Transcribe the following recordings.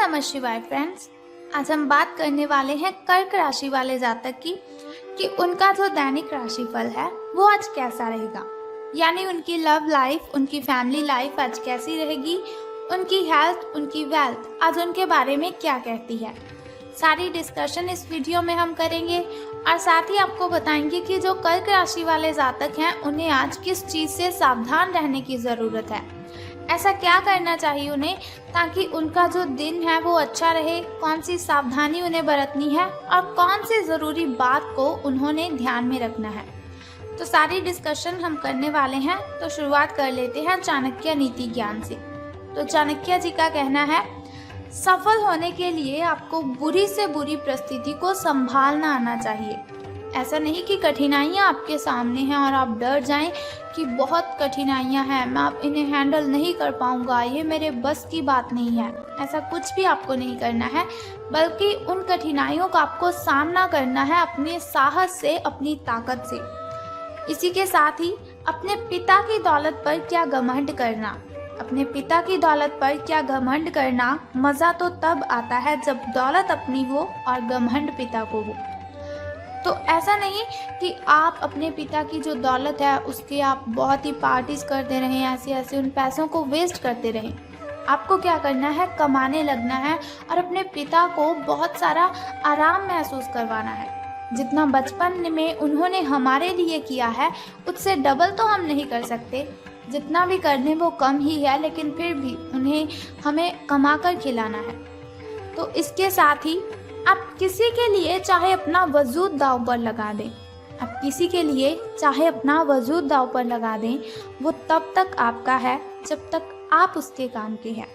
नमः शिवाय फ्रेंड्स। आज हम बात करने वाले हैं कर्क राशि वाले जातक की कि उनका जो दैनिक राशिफल है वो आज कैसा रहेगा। यानी उनकी लव लाइफ, उनकी फैमिली लाइफ आज कैसी रहेगी, उनकी हेल्थ, उनकी वेल्थ आज उनके बारे में क्या कहती है। सारी डिस्कशन इस वीडियो में हम करेंगे और साथ ही आपको बताएंगे कि जो कर्क राशि वाले जातक हैं उन्हें आज किस चीज़ से सावधान रहने की ज़रूरत है, ऐसा क्या करना चाहिए उन्हें ताकि उनका जो दिन है वो अच्छा रहे, कौन सी सावधानी उन्हें बरतनी है और कौन सी ज़रूरी बात को उन्होंने ध्यान में रखना है। तो सारी डिस्कशन हम करने वाले हैं। तो शुरुआत कर लेते हैं चाणक्य नीति ज्ञान से। तो चाणक्य जी का कहना है, सफल होने के लिए आपको बुरी से बुरी परिस्थिति को संभालना आना चाहिए। ऐसा नहीं कि कठिनाइयाँ आपके सामने हैं और आप डर जाएं कि बहुत कठिनाइयाँ हैं, मैं आप इन्हें हैंडल नहीं कर पाऊँगा, ये मेरे बस की बात नहीं है। ऐसा कुछ भी आपको नहीं करना है, बल्कि उन कठिनाइयों का आपको सामना करना है अपने साहस से, अपनी ताकत से। इसी के साथ ही अपने पिता की दौलत पर क्या घमंड करना, अपने पिता की दौलत पर क्या घमंड करना, मज़ा तो तब आता है जब दौलत अपनी हो और घमंड पिता को हो। तो ऐसा नहीं कि आप अपने पिता की जो दौलत है उसके आप बहुत ही पार्टीज करते रहें, ऐसे उन पैसों को वेस्ट करते रहें। आपको क्या करना है, कमाने लगना है और अपने पिता को बहुत सारा आराम महसूस करवाना है। जितना बचपन में उन्होंने हमारे लिए किया है उससे डबल तो हम नहीं कर सकते, जितना भी करने वो कम ही है, लेकिन फिर भी उन्हें हमें कमा कर खिलाना है। तो इसके साथ ही आप किसी के लिए चाहे अपना वजूद दांव पर लगा दें, आप किसी के लिए चाहे अपना वजूद दांव पर लगा दें, वो तब तक आपका है जब तक आप उसके काम के हैं।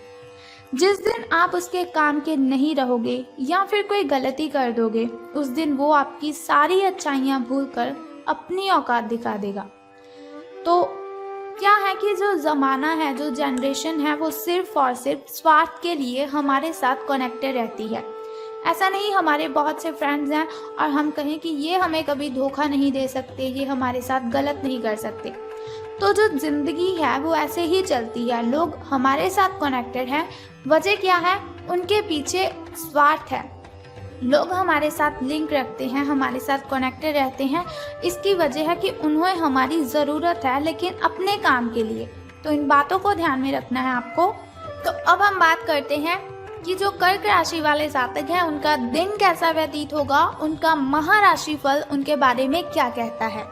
जिस दिन आप उसके काम के नहीं रहोगे या फिर कोई गलती कर दोगे, उस दिन वो आपकी सारी अच्छाइयाँ भूलकर अपनी औकात दिखा देगा। तो क्या है कि जो ज़माना है, जो जनरेशन है, वो सिर्फ और सिर्फ स्वार्थ के लिए हमारे साथ कनेक्टेड रहती है। ऐसा नहीं हमारे बहुत से फ्रेंड्स हैं और हम कहें कि ये हमें कभी धोखा नहीं दे सकते, ये हमारे साथ गलत नहीं कर सकते। तो जो ज़िंदगी है वो ऐसे ही चलती है। लोग हमारे साथ कनेक्टेड हैं, वजह क्या है, उनके पीछे स्वार्थ है। लोग हमारे साथ लिंक रखते हैं, हमारे साथ कनेक्टेड रहते हैं, इसकी वजह है कि उन्हें हमारी ज़रूरत है, लेकिन अपने काम के लिए। तो इन बातों को ध्यान में रखना है आपको। तो अब हम बात करते हैं कि जो कर्क राशि वाले जातक हैं उनका दिन कैसा व्यतीत होगा, उनका महाराशिफल उनके बारे में क्या कहता है।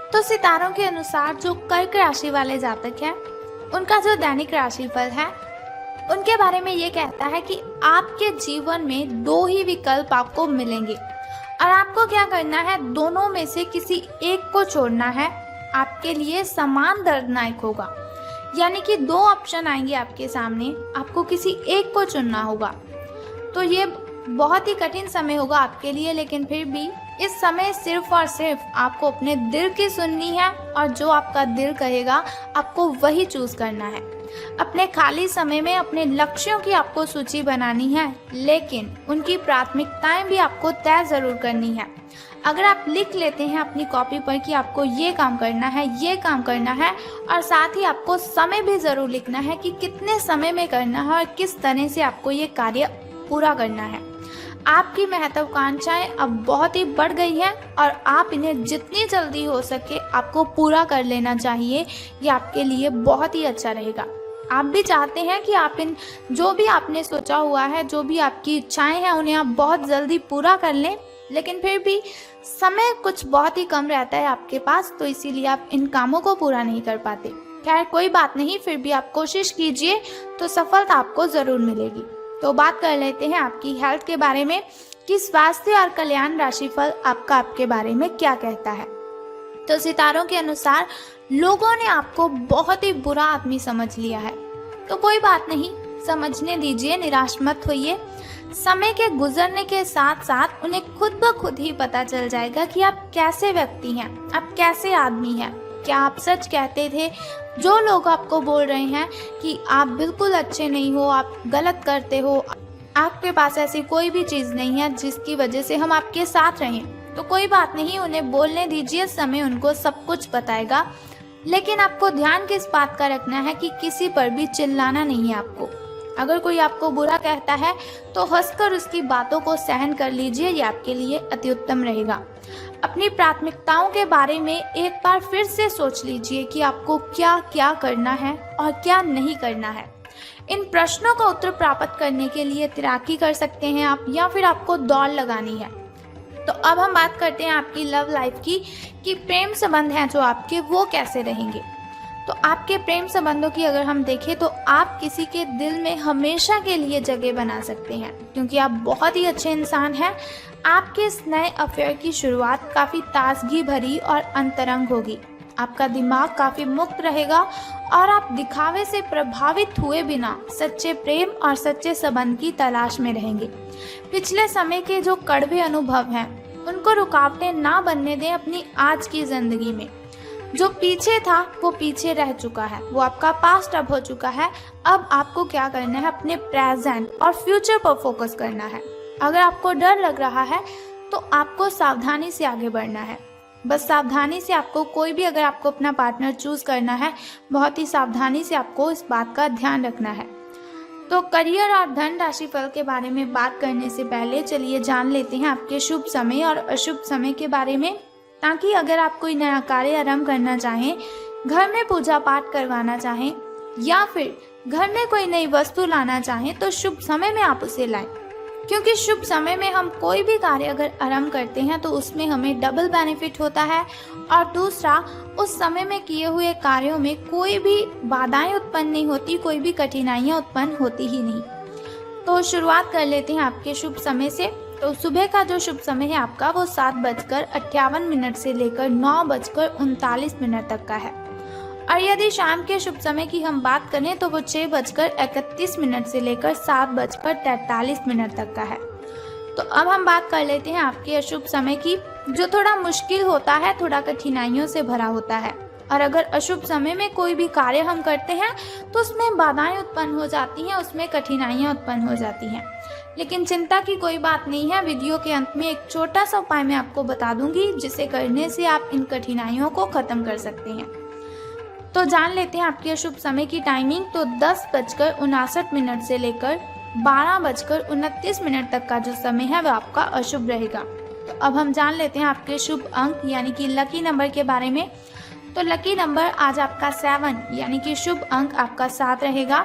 तो सितारों के अनुसार जो कर्क राशि वाले जातक हैं उनका जो दैनिक राशिफल है उनके बारे में ये कहता है कि आपके जीवन में दो ही विकल्प आपको मिलेंगे और आपको क्या करना है, दोनों में से किसी एक को छोड़ना है। आपके लिए समान दर्दनाक होगा, यानी कि दो ऑप्शन आएंगे आपके सामने, आपको किसी एक को चुनना होगा। तो ये बहुत ही कठिन समय होगा आपके लिए, लेकिन फिर भी इस समय सिर्फ और सिर्फ आपको अपने दिल की सुननी है और जो आपका दिल कहेगा आपको वही चूज़ करना है। अपने खाली समय में अपने लक्ष्यों की आपको सूची बनानी है, लेकिन उनकी प्राथमिकताएं भी आपको तय ज़रूर करनी है। अगर आप लिख लेते हैं अपनी कॉपी पर कि आपको ये काम करना है, ये काम करना है, और साथ ही आपको समय भी ज़रूर लिखना है कि कितने समय में करना है और किस तरह से आपको ये कार्य पूरा करना है। आपकी महत्वाकांक्षाएं अब बहुत ही बढ़ गई हैं और आप इन्हें जितनी जल्दी हो सके आपको पूरा कर लेना चाहिए। ये आपके लिए बहुत ही अच्छा रहेगा। आप भी चाहते हैं कि आप इन जो भी आपने सोचा हुआ है, जो भी आपकी इच्छाएं हैं, उन्हें आप बहुत जल्दी पूरा कर लें, लेकिन फिर भी समय कुछ बहुत ही कम रहता है आपके पास, तो इसीलिए आप इन कामों को पूरा नहीं कर पाते। खैर कोई बात नहीं, फिर भी आप कोशिश कीजिए तो सफलता आपको ज़रूर मिलेगी। तो बात कर लेते हैं आपकी हेल्थ के बारे में कि स्वास्थ्य और कल्याण राशिफल आपके बारे में क्या कहता है। तो सितारों के अनुसार लोगों ने आपको बहुत ही बुरा आदमी समझ लिया है, तो कोई बात नहीं, समझने दीजिए, निराश मत होइए। समय के गुजरने के साथ साथ उन्हें खुद ब खुद ही पता चल जाएगा कि आप कैसे व्यक्ति हैं, आप कैसे आदमी हैं। क्या आप सच कहते थे? जो लोग आपको बोल रहे हैं कि आप बिल्कुल अच्छे नहीं हो, आप गलत करते हो, आपके पास ऐसी कोई भी चीज़ नहीं है जिसकी वजह से हम आपके साथ रहें, तो कोई बात नहीं, उन्हें बोलने दीजिए, समय उनको सब कुछ बताएगा। लेकिन आपको ध्यान किस बात का रखना है कि किसी पर भी चिल्लाना नहीं है आपको। अगर कोई आपको बुरा कहता है तो हंसकर उसकी बातों को सहन कर लीजिए, ये आपके लिए अति उत्तम रहेगा। अपनी प्राथमिकताओं के बारे में एक बार फिर से सोच लीजिए कि आपको क्या क्या करना है और क्या नहीं करना है। इन प्रश्नों का उत्तर प्राप्त करने के लिए तैराकी कर सकते हैं आप, या फिर आपको दौड़ लगानी है। तो अब हम बात करते हैं आपकी लव लाइफ की, कि प्रेम संबंध हैं जो आपके, वो कैसे रहेंगे। तो आपके प्रेम संबंधों की अगर हम देखें तो आप किसी के दिल में हमेशा के लिए जगह बना सकते हैं, क्योंकि आप बहुत ही अच्छे इंसान हैं। आपके इस नए अफेयर की शुरुआत काफ़ी ताजगी भरी और अंतरंग होगी। आपका दिमाग काफ़ी मुक्त रहेगा और आप दिखावे से प्रभावित हुए बिना सच्चे प्रेम और सच्चे संबंध की तलाश में रहेंगे। पिछले समय के जो कड़वे अनुभव हैं उनको रुकावटें ना बनने दें अपनी आज की ज़िंदगी में। जो पीछे था वो पीछे रह चुका है, वो आपका पास्ट अब हो चुका है। अब आपको क्या करना है, अपने प्रेजेंट और फ्यूचर पर फोकस करना है। अगर आपको डर लग रहा है तो आपको सावधानी से आगे बढ़ना है। बस सावधानी से आपको कोई भी, अगर आपको अपना पार्टनर चूज करना है, बहुत ही सावधानी से आपको इस बात का ध्यान रखना है। तो करियर और धन राशि फल के बारे में बात करने से पहले चलिए जान लेते हैं आपके शुभ समय और अशुभ समय के बारे में, ताकि अगर आप कोई नया कार्य आरंभ करना चाहें, घर में पूजा पाठ करवाना चाहें या फिर घर में कोई नई वस्तु लाना चाहें तो शुभ समय में आप उसे लाएं। क्योंकि शुभ समय में हम कोई भी कार्य अगर आरंभ करते हैं तो उसमें हमें डबल बेनिफिट होता है, और दूसरा, उस समय में किए हुए कार्यों में कोई भी बाधाएं उत्पन्न नहीं होती, कोई भी कठिनाइयां उत्पन्न होती ही नहीं। तो शुरुआत कर लेते हैं आपके शुभ समय से। तो सुबह का जो शुभ समय है आपका, वो 7:58 से लेकर 9:39 तक का है। और यदि शाम के शुभ समय की हम बात करें तो वो 6:31 से लेकर 7:43 तक का है। तो अब हम बात कर लेते हैं आपके अशुभ समय की, जो थोड़ा मुश्किल होता है, थोड़ा कठिनाइयों से भरा होता है। और अगर अशुभ समय में कोई भी कार्य हम करते हैं तो उसमें बाधाएं उत्पन्न हो जाती हैं, उसमें कठिनाइयां उत्पन्न हो जाती हैं। लेकिन चिंता की कोई बात नहीं है। वीडियो के अंत में एक छोटा सा उपाय मैं आपको बता दूंगी, जिसे करने से आप इन कठिनाइयों को खत्म कर सकते हैं। तो जान लेते हैं आपके अशुभ समय की टाइमिंग। तो 10:59 से लेकर 12:29 तक का जो समय है वह आपका अशुभ रहेगा। तो अब हम जान लेते हैं आपके शुभ अंक यानी कि लकी नंबर के बारे में। तो लकी नंबर आज आपका 7 यानी कि शुभ अंक आपका 7 रहेगा।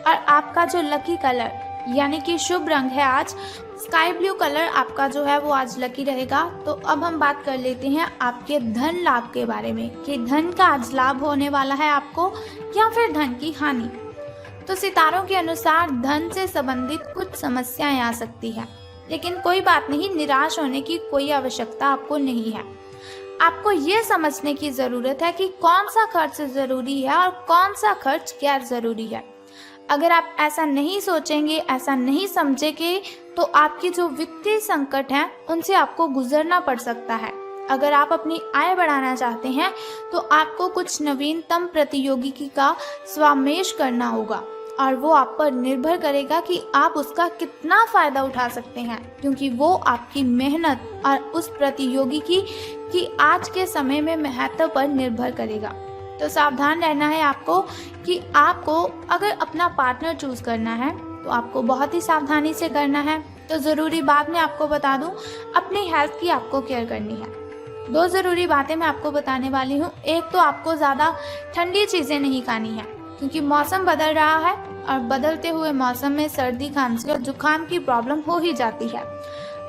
और आपका जो लकी कलर यानी कि शुभ रंग है आज स्काई ब्लू कलर आपका जो है वो आज लकी रहेगा। तो अब हम बात कर लेते हैं आपके धन लाभ के बारे में, कि धन का आज लाभ होने वाला है आपको या फिर धन की हानि। तो सितारों के अनुसार धन से संबंधित कुछ समस्याएं आ सकती है, लेकिन कोई बात नहीं, निराश होने की कोई आवश्यकता आपको नहीं है। आपको ये समझने की ज़रूरत है कि कौन सा खर्च ज़रूरी है और कौन सा खर्च गैर ज़रूरी है। अगर आप ऐसा नहीं सोचेंगे, ऐसा नहीं समझेंगे, तो आपकी जो वित्तीय संकट हैं उनसे आपको गुजरना पड़ सकता है। अगर आप अपनी आय बढ़ाना चाहते हैं तो आपको कुछ नवीनतम प्रतियोगिता का स्वामेश करना होगा, और वो आप पर निर्भर करेगा कि आप उसका कितना फ़ायदा उठा सकते हैं, क्योंकि वो आपकी मेहनत और उस प्रतियोगिता की आज के समय में महत्व पर निर्भर करेगा। तो सावधान रहना है आपको कि आपको अगर अपना पार्टनर चूज़ करना है तो आपको बहुत ही सावधानी से करना है। तो ज़रूरी बात मैं आपको बता दूं, अपनी हेल्थ की आपको केयर करनी है। 2 ज़रूरी बातें मैं आपको बताने वाली हूँ। एक तो आपको ज़्यादा ठंडी चीज़ें नहीं खानी है, क्योंकि मौसम बदल रहा है और बदलते हुए मौसम में सर्दी, खांसी और जुकाम की प्रॉब्लम हो ही जाती है।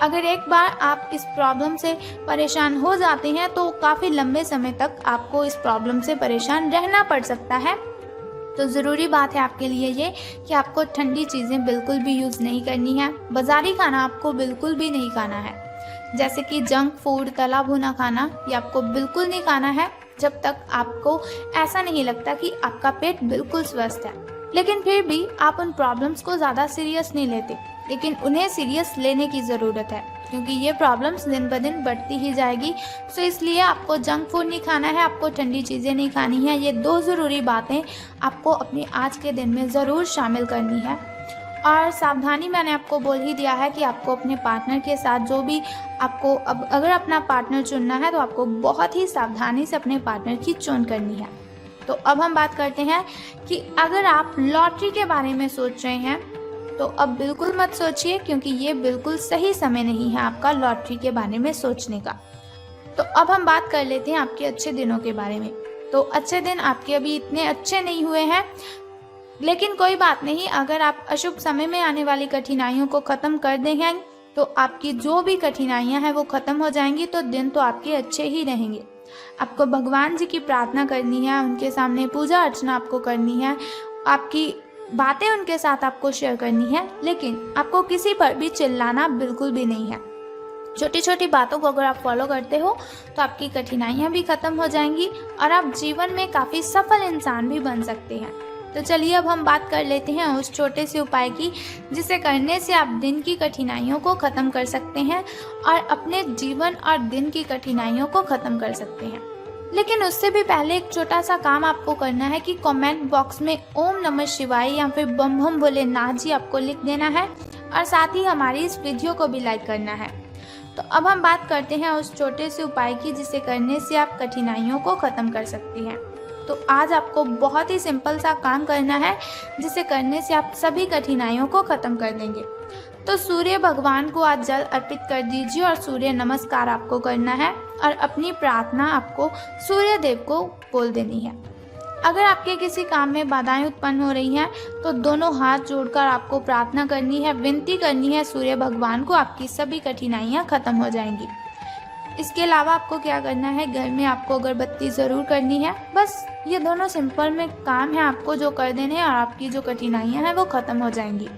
अगर एक बार आप इस प्रॉब्लम से परेशान हो जाते हैं तो काफ़ी लंबे समय तक आपको इस प्रॉब्लम से परेशान रहना पड़ सकता है। तो ज़रूरी बात है आपके लिए ये कि आपको ठंडी चीज़ें बिल्कुल भी यूज़ नहीं करनी है। बाज़ारी खाना आपको बिल्कुल भी नहीं खाना है, जैसे कि जंक फूड, तला भुना खाना, ये आपको बिल्कुल नहीं खाना है जब तक आपको ऐसा नहीं लगता कि आपका पेट बिल्कुल स्वस्थ है। लेकिन फिर भी आप उन प्रॉब्लम्स को ज़्यादा सीरियस नहीं लेते, लेकिन उन्हें सीरियस लेने की ज़रूरत है, क्योंकि ये प्रॉब्लम्स दिन ब दिन बढ़ती ही जाएगी। सो इसलिए आपको जंक फूड नहीं खाना है, आपको ठंडी चीज़ें नहीं खानी है। ये 2 ज़रूरी बातें आपको अपने आज के दिन में ज़रूर शामिल करनी है। और सावधानी मैंने आपको बोल ही दिया है कि आपको अपने पार्टनर के साथ जो भी आपको अगर अपना पार्टनर चुनना है तो आपको बहुत ही सावधानी से अपने पार्टनर की चुन करनी है। तो अब हम बात करते हैं कि अगर आप लॉटरी के बारे में सोच रहे हैं तो अब बिल्कुल मत सोचिए, क्योंकि ये बिल्कुल सही समय नहीं है आपका लॉटरी के बारे में सोचने का। तो अब हम बात कर लेते हैं आपके अच्छे दिनों के बारे में। तो अच्छे दिन आपके अभी इतने अच्छे नहीं हुए हैं, लेकिन कोई बात नहीं। अगर आप अशुभ समय में आने वाली कठिनाइयों को ख़त्म कर देंगे तो आपकी जो भी कठिनाइयां हैं वो ख़त्म हो जाएंगी, तो दिन तो आपके अच्छे ही रहेंगे। आपको भगवान जी की प्रार्थना करनी है, उनके सामने पूजा अर्चना आपको करनी है, आपकी बातें उनके साथ आपको शेयर करनी है, लेकिन आपको किसी पर भी चिल्लाना बिल्कुल भी नहीं है। छोटी छोटी बातों को अगर आप फॉलो करते हो तो आपकी कठिनाइयाँ भी ख़त्म हो जाएंगी और आप जीवन में काफ़ी सफल इंसान भी बन सकते हैं। तो चलिए अब हम बात कर लेते हैं उस छोटे से उपाय की, जिसे करने से आप दिन की कठिनाइयों को ख़त्म कर सकते हैं और अपने जीवन और दिन की कठिनाइयों को ख़त्म कर सकते हैं। लेकिन उससे भी पहले एक छोटा सा काम आपको करना है कि कमेंट बॉक्स में ओम नमः शिवाय या फिर बम बम भोलेनाथ जी आपको लिख देना है और साथ ही हमारी इस वीडियो को भी लाइक करना है। तो अब हम बात करते हैं उस छोटे से उपाय की, जिसे करने से आप कठिनाइयों को ख़त्म कर सकते हैं। तो आज आपको बहुत ही सिंपल सा काम करना है, जिसे करने से आप सभी कठिनाइयों को ख़त्म कर देंगे। तो सूर्य भगवान को आज जल अर्पित कर दीजिए और सूर्य नमस्कार आपको करना है और अपनी प्रार्थना आपको सूर्य देव को बोल देनी है। अगर आपके किसी काम में बाधाएं उत्पन्न हो रही हैं तो दोनों हाथ जोड़कर आपको प्रार्थना करनी है, विनती करनी है सूर्य भगवान को, आपकी सभी कठिनाइयां खत्म हो जाएंगी। इसके अलावा आपको क्या करना है, घर में आपको अगरबत्ती ज़रूर करनी है। बस ये दोनों सिंपल में काम है आपको जो कर देने हैं और आपकी जो कठिनाइयाँ हैं वो ख़त्म हो जाएंगी।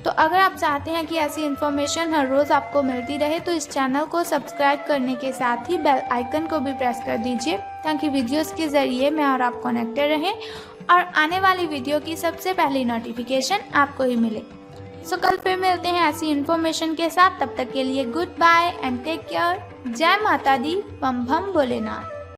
तो अगर आप चाहते हैं कि ऐसी इन्फॉर्मेशन हर रोज़ आपको मिलती रहे तो इस चैनल को सब्सक्राइब करने के साथ ही बेल आइकन को भी प्रेस कर दीजिए, ताकि वीडियोस के ज़रिए मैं और आप कनेक्टेड रहें और आने वाली वीडियो की सबसे पहली नोटिफिकेशन आपको ही मिले। सो कल फिर मिलते हैं ऐसी इन्फॉर्मेशन के साथ। तब तक के लिए good bye and take care. जय माता दी, बम बम भोलेनाथ।